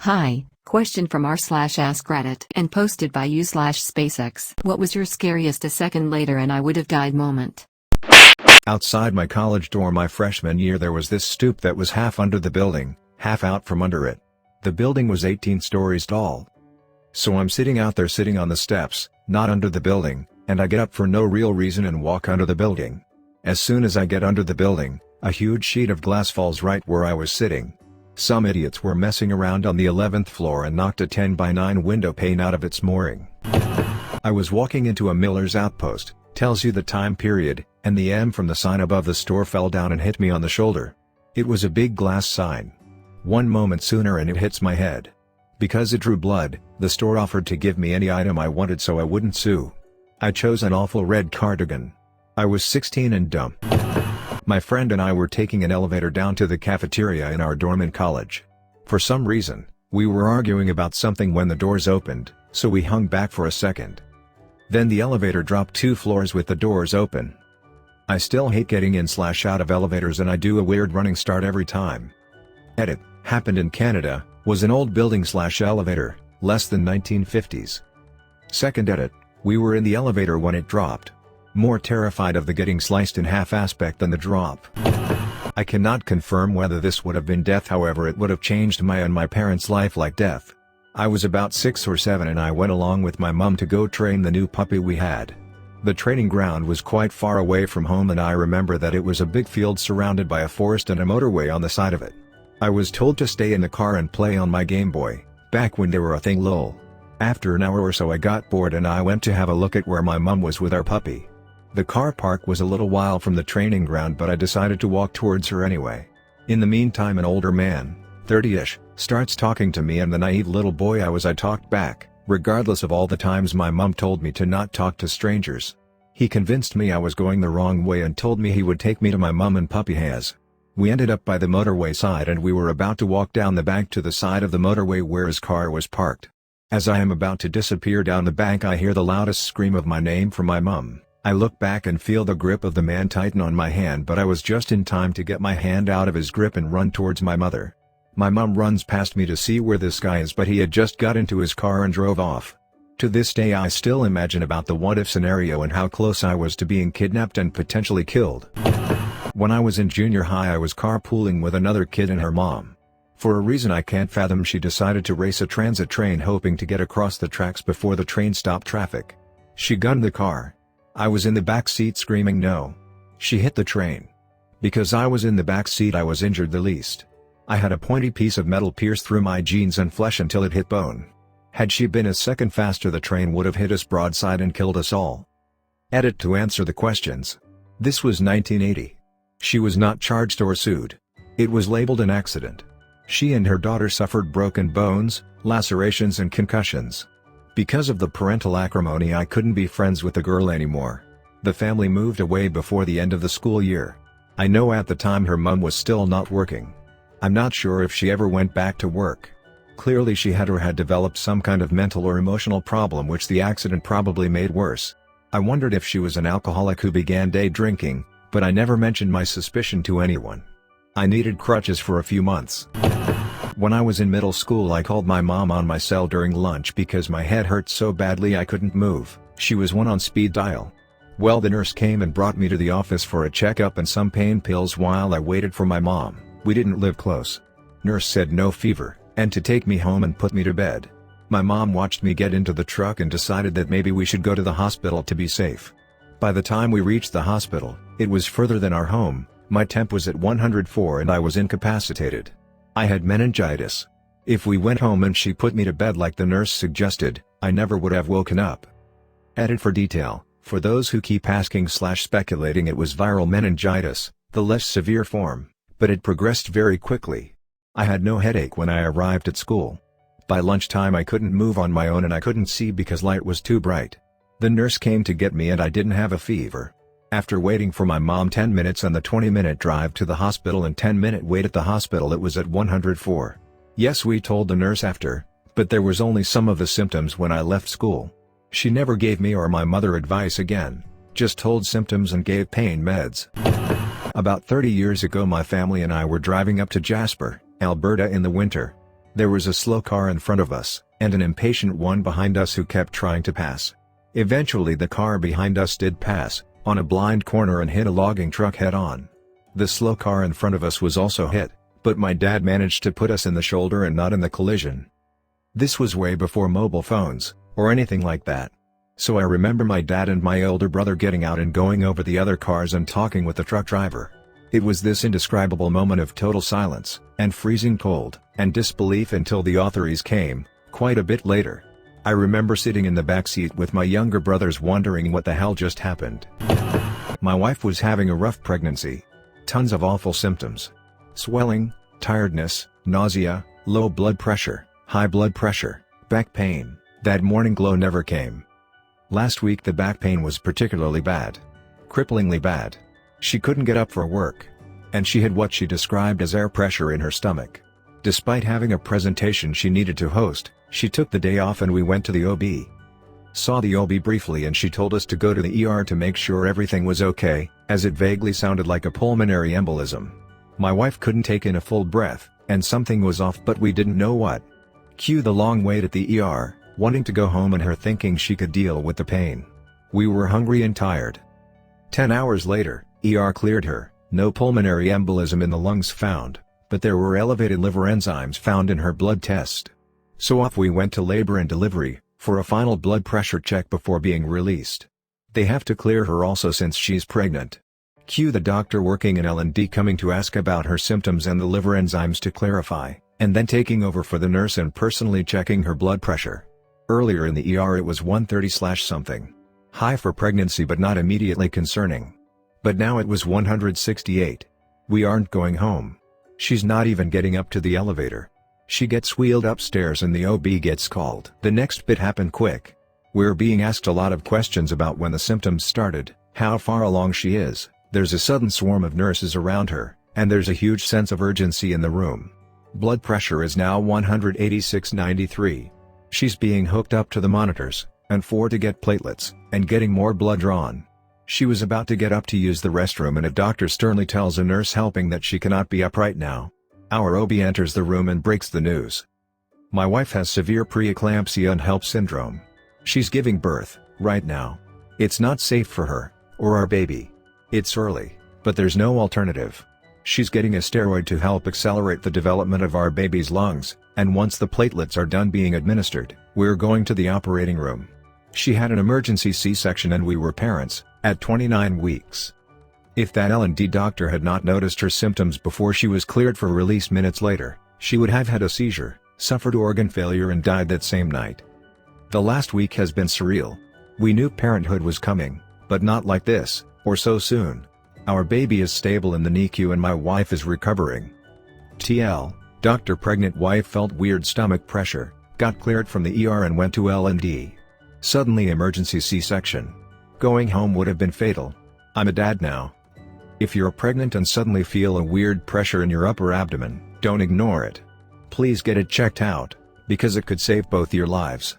Hi, question from r/ask Reddit and posted by u/SpaceX. What was your scariest a second later and I would have died moment? Outside my college dorm my freshman year there was this stoop that was half under the building, half out from under it. The building was 18 stories tall. So I'm sitting out there sitting on the steps, not under the building, and I get up for no real reason and walk under the building. As soon as I get under the building, a huge sheet of glass falls right where I was sitting. Some idiots were messing around on the 11th floor and knocked a 10 by 9 window pane out of its mooring. I was walking into a Miller's Outpost, tells you the time period, and the M from the sign above the store fell down and hit me on the shoulder. It was a big glass sign. One moment sooner and it hits my head. Because it drew blood, the store offered to give me any item I wanted so I wouldn't sue. I chose an awful red cardigan. I was 16 and dumb. My friend and I were taking an elevator down to the cafeteria in our dorm in college. For some reason, we were arguing about something when the doors opened, so we hung back for a second. Then the elevator dropped 2 floors with the doors open. I still hate getting in/out of elevators and I do a weird running start every time. Edit, happened in Canada, was an old building/elevator, less than 1950s. Second edit, we were in the elevator when it dropped. More terrified of the getting sliced in half aspect than the drop. I cannot confirm whether this would have been death, however it would have changed my and my parents' life like death. I was about 6 or 7 and I went along with my mum to go train the new puppy we had. The training ground was quite far away from home and I remember that it was a big field surrounded by a forest and a motorway on the side of it. I was told to stay in the car and play on my Game Boy, back when they were a thing lol. After an hour or so I got bored and I went to have a look at where my mum was with our puppy. The car park was a little while from the training ground but I decided to walk towards her anyway. In the meantime an older man, 30-ish, starts talking to me and the naive little boy I talked back, regardless of all the times my mum told me to not talk to strangers. He convinced me I was going the wrong way and told me he would take me to my mum and puppy has. We ended up by the motorway side and we were about to walk down the bank to the side of the motorway where his car was parked. As I am about to disappear down the bank I hear the loudest scream of my name from my mum. I look back and feel the grip of the man tighten on my hand but I was just in time to get my hand out of his grip and run towards my mother. My mum runs past me to see where this guy is but he had just got into his car and drove off. To this day I still imagine about the what-if scenario and how close I was to being kidnapped and potentially killed. When I was in junior high I was carpooling with another kid and her mom. For a reason I can't fathom she decided to race a transit train hoping to get across the tracks before the train stopped traffic. She gunned the car. I was in the back seat screaming no. She hit the train. Because I was in the back seat I was injured the least. I had a pointy piece of metal pierce through my jeans and flesh until it hit bone. Had she been a second faster the train would have hit us broadside and killed us all. Edit to answer the questions. This was 1980. She was not charged or sued. It was labeled an accident. She and her daughter suffered broken bones, lacerations and concussions. Because of the parental acrimony I couldn't be friends with the girl anymore. The family moved away before the end of the school year. I know at the time her mum was still not working. I'm not sure if she ever went back to work. Clearly she had developed some kind of mental or emotional problem which the accident probably made worse. I wondered if she was an alcoholic who began day drinking, but I never mentioned my suspicion to anyone. I needed crutches for a few months. When I was in middle school I called my mom on my cell during lunch because my head hurt so badly I couldn't move. She was on speed dial. Well, the nurse came and brought me to the office for a checkup and some pain pills while I waited for my mom. We didn't live close. Nurse said no fever, and to take me home and put me to bed. My mom watched me get into the truck and decided that maybe we should go to the hospital to be safe. By the time we reached the hospital, it was further than our home, my temp was at 104 and I was incapacitated. I had meningitis. If we went home and she put me to bed like the nurse suggested, I never would have woken up. Edit for detail, for those who keep asking/speculating it was viral meningitis, the less severe form, but it progressed very quickly. I had no headache when I arrived at school. By lunchtime I couldn't move on my own and I couldn't see because light was too bright. The nurse came to get me and I didn't have a fever. After waiting for my mom 10 minutes on the 20-minute drive to the hospital and 10-minute wait at the hospital it was at 104. Yes, we told the nurse after, but there was only some of the symptoms when I left school. She never gave me or my mother advice again, just told symptoms and gave pain meds. About 30 years ago my family and I were driving up to Jasper, Alberta in the winter. There was a slow car in front of us, and an impatient one behind us who kept trying to pass. Eventually the car behind us did pass, on a blind corner, and hit a logging truck head-on. The slow car in front of us was also hit, but my dad managed to put us in the shoulder and not in the collision. This was way before mobile phones, or anything like that. So I remember my dad and my older brother getting out and going over the other cars and talking with the truck driver. It was this indescribable moment of total silence, and freezing cold, and disbelief until the authorities came, quite a bit later. I remember sitting in the back seat with my younger brothers wondering what the hell just happened. My wife was having a rough pregnancy. Tons of awful symptoms. Swelling, tiredness, nausea, low blood pressure, high blood pressure, back pain. That morning glow never came. Last week the back pain was particularly bad. Cripplingly bad. She couldn't get up for work. And she had what she described as air pressure in her stomach. Despite having a presentation she needed to host, she took the day off and we went to the OB. Saw the OB briefly and she told us to go to the ER to make sure everything was okay, as it vaguely sounded like a pulmonary embolism. My wife couldn't take in a full breath, and something was off but we didn't know what. Cue the long wait at the ER, wanting to go home and her thinking she could deal with the pain. We were hungry and tired. 10 hours later, ER cleared her, no pulmonary embolism in the lungs found, but there were elevated liver enzymes found in her blood test. So off we went to labor and delivery, for a final blood pressure check before being released. They have to clear her also since she's pregnant. Cue the doctor working in L&D coming to ask about her symptoms and the liver enzymes to clarify, and then taking over for the nurse and personally checking her blood pressure. Earlier in the ER it was 130/something. High for pregnancy but not immediately concerning. But now it was 168. We aren't going home. She's not even getting up to the elevator. She gets wheeled upstairs and the OB gets called. The next bit happened quick. We're being asked a lot of questions about when the symptoms started, how far along she is. There's a sudden swarm of nurses around her, and there's a huge sense of urgency in the room. Blood pressure is now 186/93. She's being hooked up to the monitors, and 4 to get platelets, and getting more blood drawn. She was about to get up to use the restroom and a doctor sternly tells a nurse helping that she cannot be up right now. Our OB enters the room and breaks the news. My wife has severe preeclampsia and HELLP syndrome. She's giving birth, right now. It's not safe for her, or our baby. It's early, but there's no alternative. She's getting a steroid to help accelerate the development of our baby's lungs, and once the platelets are done being administered, we're going to the operating room. She had an emergency C-section and we were parents, at 29 weeks. If that L&D doctor had not noticed her symptoms before she was cleared for release minutes later, she would have had a seizure, suffered organ failure and died that same night. The last week has been surreal. We knew parenthood was coming, but not like this, or so soon. Our baby is stable in the NICU and my wife is recovering. TL, Dr. Pregnant wife felt weird stomach pressure, got cleared from the ER and went to L&D. Suddenly emergency C-section. Going home would have been fatal. I'm a dad now. If you're pregnant and suddenly feel a weird pressure in your upper abdomen, don't ignore it. Please get it checked out, because it could save both your lives.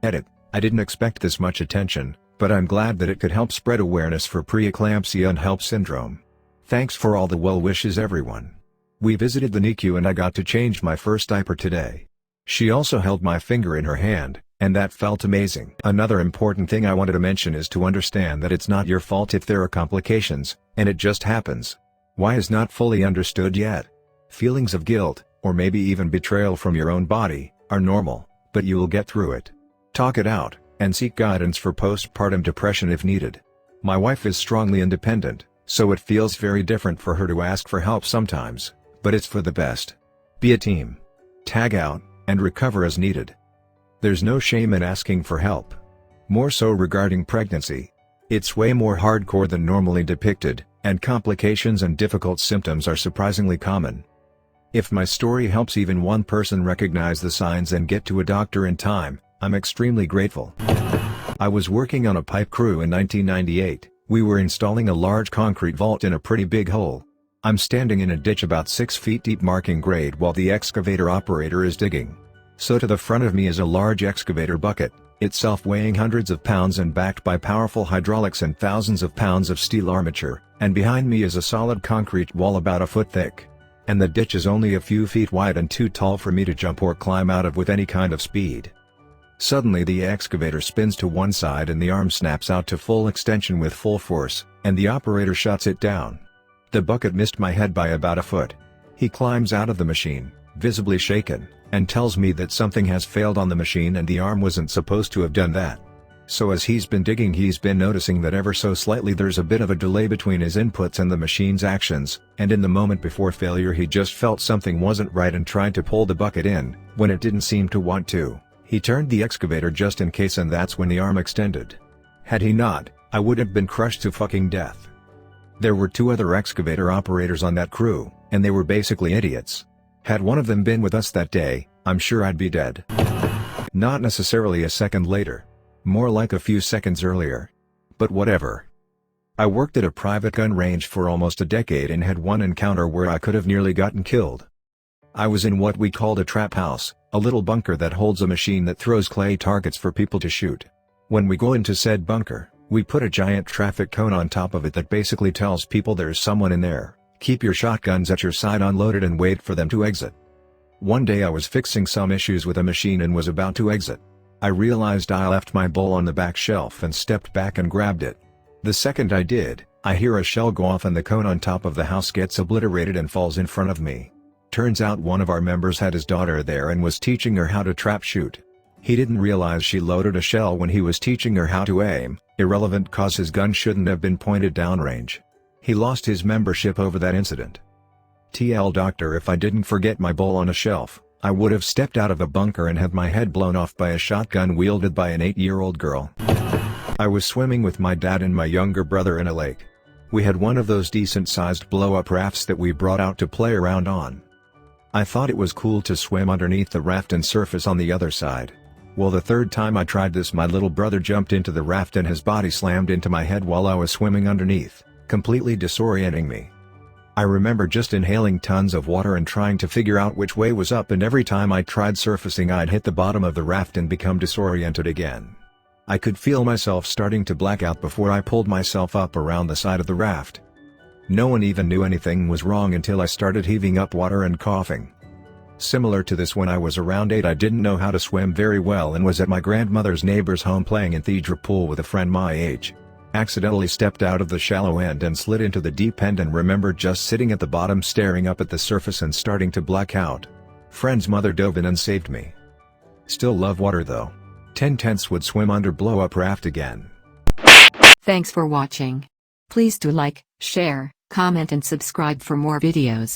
Edit. I didn't expect this much attention, but I'm glad that it could help spread awareness for preeclampsia and HELLP syndrome. Thanks for all the well wishes everyone. We visited the NICU and I got to change my first diaper today. She also held my finger in her hand, and that felt amazing. Another important thing I wanted to mention is to understand that it's not your fault if there are complications, and it just happens. Why is not fully understood yet. Feelings of guilt, or maybe even betrayal from your own body, are normal, but you will get through it. Talk it out, and seek guidance for postpartum depression if needed. My wife is strongly independent, so it feels very different for her to ask for help sometimes, but it's for the best. Be a team. Tag out, and recover as needed. There's no shame in asking for help. More so regarding pregnancy. It's way more hardcore than normally depicted, and complications and difficult symptoms are surprisingly common. If my story helps even one person recognize the signs and get to a doctor in time, I'm extremely grateful. I was working on a pipe crew in 1998, we were installing a large concrete vault in a pretty big hole. I'm standing in a ditch about 6 feet deep marking grade while the excavator operator is digging. So to the front of me is a large excavator bucket, itself weighing hundreds of pounds and backed by powerful hydraulics and thousands of pounds of steel armature, and behind me is a solid concrete wall about a foot thick. and the ditch is only a few feet wide and too tall for me to jump or climb out of with any kind of speed. Suddenly the excavator spins to one side and the arm snaps out to full extension with full force, and the operator shuts it down. The bucket missed my head by about a foot. He climbs out of the machine, visibly shaken, and tells me that something has failed on the machine and the arm wasn't supposed to have done that. So as he's been digging, he's been noticing that ever so slightly there's a bit of a delay between his inputs and the machine's actions, and in the moment before failure he just felt something wasn't right and tried to pull the bucket in, when it didn't seem to want to. He turned the excavator just in case, and that's when the arm extended. Had he not, I would have been crushed to fucking death. There were 2 other excavator operators on that crew, and they were basically idiots. Had one of them been with us that day, I'm sure I'd be dead. Not necessarily a second later. More like a few seconds earlier. But whatever. I worked at a private gun range for almost a decade and had one encounter where I could have nearly gotten killed. I was in what we called a trap house, a little bunker that holds a machine that throws clay targets for people to shoot. When we go into said bunker, we put a giant traffic cone on top of it that basically tells people there's someone in there. Keep your shotguns at your side unloaded and wait for them to exit. One day I was fixing some issues with a machine and was about to exit. I realized I left my bowl on the back shelf and stepped back and grabbed it. The second I did, I hear a shell go off and the cone on top of the house gets obliterated and falls in front of me. Turns out one of our members had his daughter there and was teaching her how to trap shoot. He didn't realize she loaded a shell when he was teaching her how to aim, irrelevant cause his gun shouldn't have been pointed downrange. He lost his membership over that incident. TL doctor, if I didn't forget my bowl on a shelf, I would have stepped out of a bunker and had my head blown off by a shotgun wielded by an 8-year-old girl. I was swimming with my dad and my younger brother in a lake. We had one of those decent-sized blow-up rafts that we brought out to play around on. I thought it was cool to swim underneath the raft and surface on the other side. Well, the third time I tried this, my little brother jumped into the raft and his body slammed into my head while I was swimming underneath, completely disorienting me. I remember just inhaling tons of water and trying to figure out which way was up, and every time I tried surfacing I'd hit the bottom of the raft and become disoriented again. I could feel myself starting to black out before I pulled myself up around the side of the raft. No one even knew anything was wrong until I started heaving up water and coughing. Similar to this, when I was around 8, I didn't know how to swim very well and was at my grandmother's neighbor's home playing in the pool with a friend my age. Accidentally stepped out of the shallow end and slid into the deep end, and remember just sitting at the bottom staring up at the surface and starting to black out. Friend's mother dove in and saved me. Still love water though. 10/10 would swim under blow-up raft again. Thanks for watching. Please do like, share, comment and subscribe for more videos.